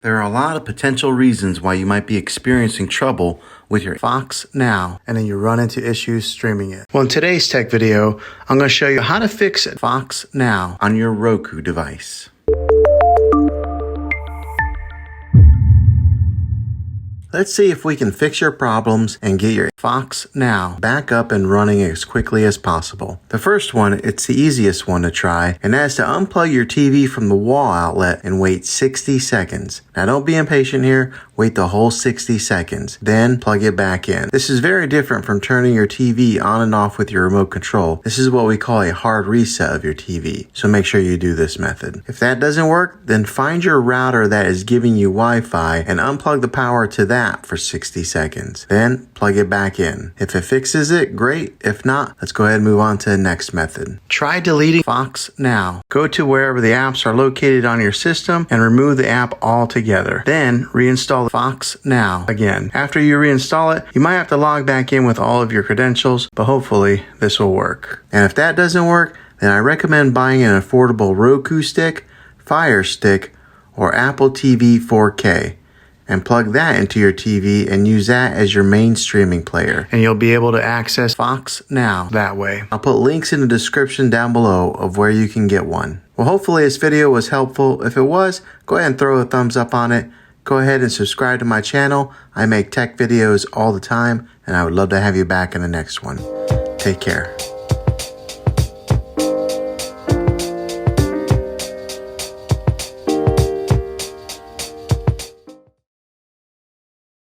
There are a lot of potential reasons why you might be experiencing trouble with your Fox Now, and then you run into issues streaming it. Well, in today's tech video, I'm going to show you how to fix Fox Now on your Roku device. Let's see if we can fix your problems and get your Fox Now back up and running as quickly as possible. The first one, it's the easiest one to try, and that is to unplug your TV from the wall outlet and wait 60 seconds. Now don't be impatient here, wait the whole 60 seconds, then plug it back in. This is very different from turning your TV on and off with your remote control. This is what we call a hard reset of your TV, so make sure you do this method. If that doesn't work, then find your router that is giving you Wi-Fi and unplug the power to that for 60 seconds. Then plug it back in. If it fixes it, great. If not, let's go ahead and move on to the next method. Try deleting Fox Now. Go to wherever the apps are located on your system and remove the app altogether. Then reinstall Fox Now again. After you reinstall it, you might have to log back in with all of your credentials, but hopefully this will work. And if that doesn't work, then I recommend buying an affordable Roku stick, Fire Stick, or Apple TV 4K. And plug that into your TV and use that as your main streaming player. And you'll be able to access Fox Now that way. I'll put links in the description down below of where you can get one. Well, hopefully this video was helpful. If it was, go ahead and throw a thumbs up on it. Go ahead and subscribe to my channel. I make tech videos all the time, and I would love to have you back in the next one. Take care.